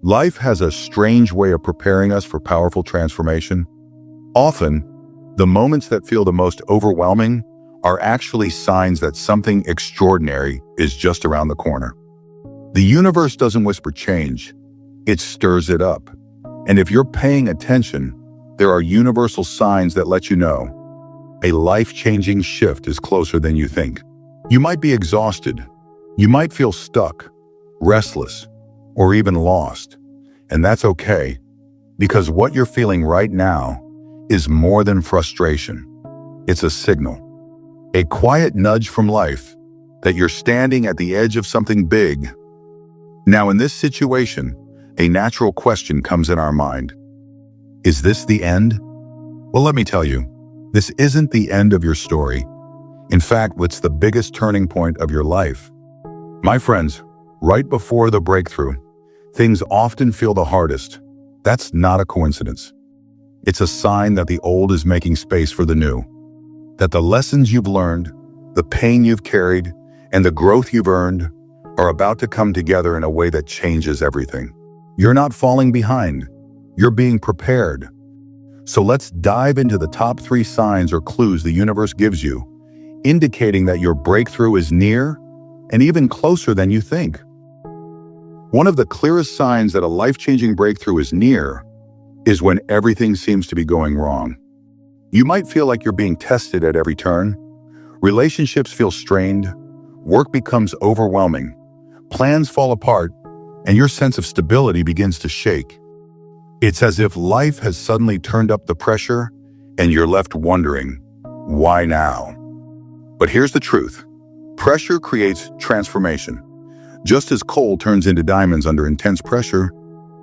Life has a strange way of preparing us for powerful transformation. Often, the moments that feel the most overwhelming are actually signs that something extraordinary is just around the corner. The universe doesn't whisper change, it stirs it up. And if you're paying attention, there are universal signs that let you know a life-changing shift is closer than you think. You might be exhausted. You might feel stuck, restless, or even lost. And that's okay, because what you're feeling right now is more than frustration. It's a signal, a quiet nudge from life that you're standing at the edge of something big. Now, in this situation, a natural question comes in our mind. Is this the end? Well, let me tell you, this isn't the end of your story. In fact, it's the biggest turning point of your life. My friends, right before the breakthrough, things often feel the hardest. That's not a coincidence. It's a sign that the old is making space for the new, that the lessons you've learned, the pain you've carried, and the growth you've earned are about to come together in a way that changes everything. You're not falling behind. You're being prepared. So let's dive into the top 3 signs or clues the universe gives you, indicating that your breakthrough is near and even closer than you think. One of the clearest signs that a life-changing breakthrough is near is when everything seems to be going wrong. You might feel like you're being tested at every turn. Relationships feel strained, work becomes overwhelming, plans fall apart, and your sense of stability begins to shake. It's as if life has suddenly turned up the pressure and you're left wondering, why now? But here's the truth. Pressure creates transformation. Just as coal turns into diamonds under intense pressure,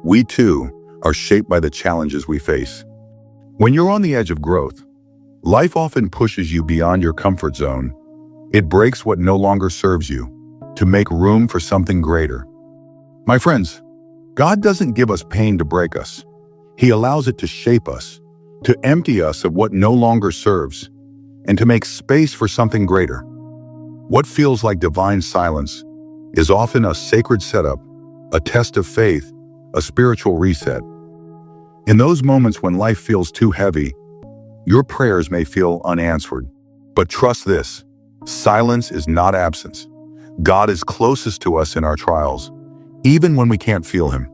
we too are shaped by the challenges we face. When you're on the edge of growth, life often pushes you beyond your comfort zone. It breaks what no longer serves you to make room for something greater. My friends, God doesn't give us pain to break us. He allows it to shape us, to empty us of what no longer serves, and to make space for something greater. What feels like divine silence is often a sacred setup, a test of faith, a spiritual reset. In those moments when life feels too heavy, your prayers may feel unanswered. But trust this, silence is not absence. God is closest to us in our trials, even when we can't feel Him.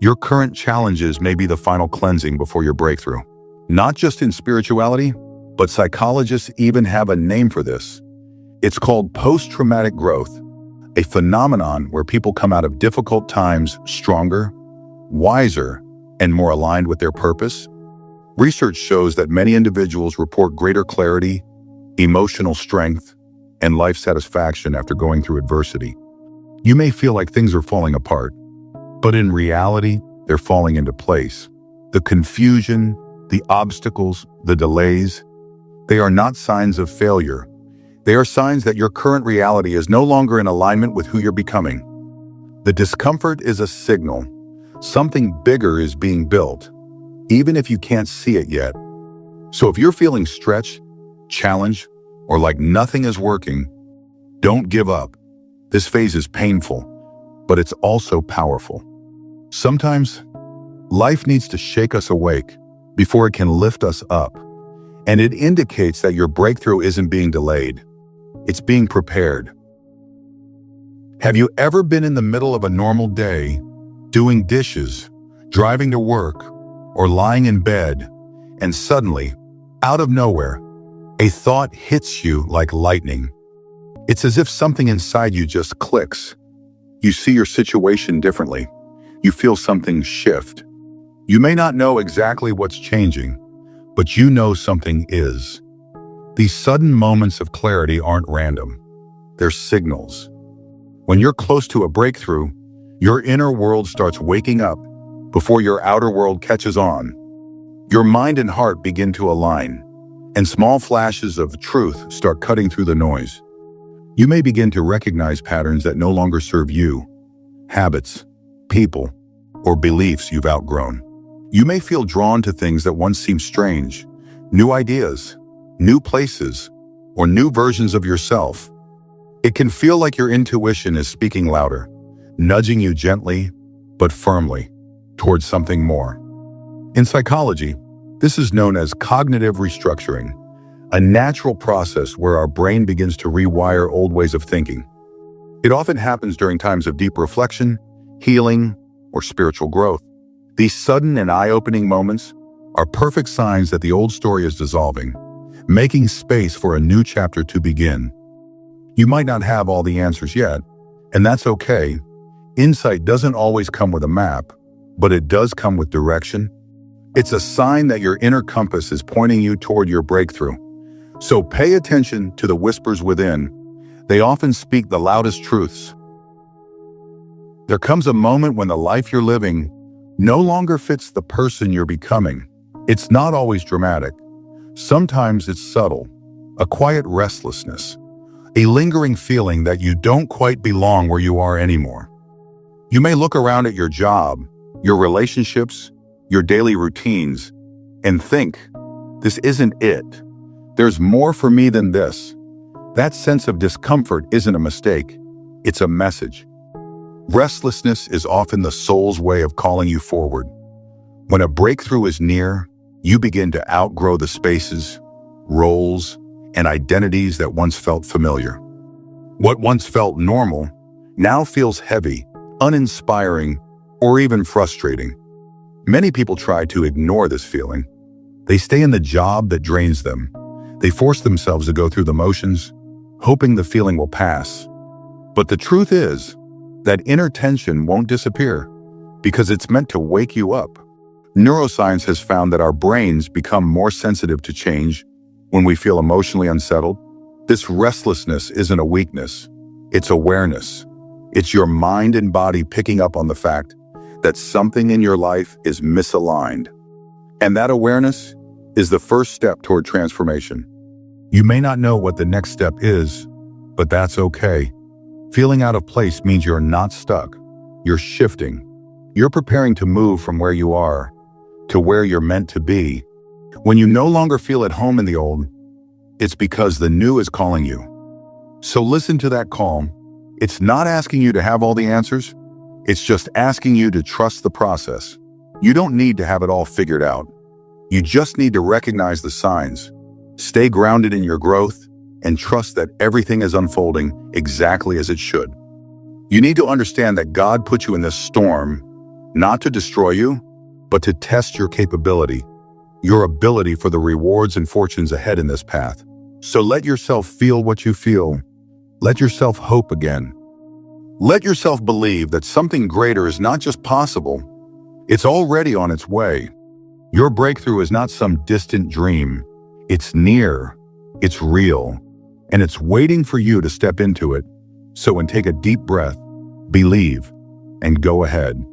Your current challenges may be the final cleansing before your breakthrough. Not just in spirituality, but psychologists even have a name for this. It's called post-traumatic growth, a phenomenon where people come out of difficult times stronger, wiser, and more aligned with their purpose. Research shows that many individuals report greater clarity, emotional strength, and life satisfaction after going through adversity. You may feel like things are falling apart, but in reality, they're falling into place. The confusion, the obstacles, the delays, they are not signs of failure. They are signs that your current reality is no longer in alignment with who you're becoming. The discomfort is a signal. Something bigger is being built, even if you can't see it yet. So if you're feeling stretched, challenged, or like nothing is working, don't give up. This phase is painful, but it's also powerful. Sometimes, life needs to shake us awake before it can lift us up, and it indicates that your breakthrough isn't being delayed. It's being prepared. Have you ever been in the middle of a normal day, doing dishes, driving to work, or lying in bed, and suddenly, out of nowhere, a thought hits you like lightning? It's as if something inside you just clicks. You see your situation differently. You feel something shift. You may not know exactly what's changing, but you know something is. These sudden moments of clarity aren't random. They're signals. When you're close to a breakthrough, your inner world starts waking up before your outer world catches on. Your mind and heart begin to align, and small flashes of truth start cutting through the noise. You may begin to recognize patterns that no longer serve you, habits, people, or beliefs you've outgrown. You may feel drawn to things that once seemed strange, new ideas, new places, or new versions of yourself. It can feel like your intuition is speaking louder, nudging you gently, but firmly, towards something more. In psychology, this is known as cognitive restructuring, a natural process where our brain begins to rewire old ways of thinking. It often happens during times of deep reflection, healing, or spiritual growth. These sudden and eye-opening moments are perfect signs that the old story is dissolving, making space for a new chapter to begin. You might not have all the answers yet, and that's okay. Insight doesn't always come with a map, but it does come with direction. It's a sign that your inner compass is pointing you toward your breakthrough. So pay attention to the whispers within. They often speak the loudest truths. There comes a moment when the life you're living no longer fits the person you're becoming. It's not always dramatic. Sometimes it's subtle, a quiet restlessness, a lingering feeling that you don't quite belong where you are anymore. You may look around at your job, your relationships, your daily routines, and think, this isn't it. There's more for me than this. That sense of discomfort isn't a mistake, it's a message. Restlessness is often the soul's way of calling you forward. When a breakthrough is near, you begin to outgrow the spaces, roles, and identities that once felt familiar. What once felt normal now feels heavy, uninspiring, or even frustrating. Many people try to ignore this feeling. They stay in the job that drains them. They force themselves to go through the motions, hoping the feeling will pass. But the truth is that inner tension won't disappear because it's meant to wake you up. Neuroscience has found that our brains become more sensitive to change when we feel emotionally unsettled. This restlessness isn't a weakness, it's awareness. It's your mind and body picking up on the fact that something in your life is misaligned. And that awareness is the first step toward transformation. You may not know what the next step is, but that's okay. Feeling out of place means you're not stuck. You're shifting. You're preparing to move from where you are to where you're meant to be. When you no longer feel at home in the old, it's because the new is calling you. So listen to that call. It's not asking you to have all the answers. It's just asking you to trust the process. You don't need to have it all figured out. You just need to recognize the signs. Stay grounded in your growth and trust that everything is unfolding exactly as it should. You need to understand that God put you in this storm, not to destroy you, but to test your capability, your ability for the rewards and fortunes ahead in this path. So let yourself feel what you feel. Let yourself hope again. Let yourself believe that something greater is not just possible, it's already on its way. Your breakthrough is not some distant dream. It's near, it's real, and it's waiting for you to step into it. So take a deep breath, believe, and go ahead.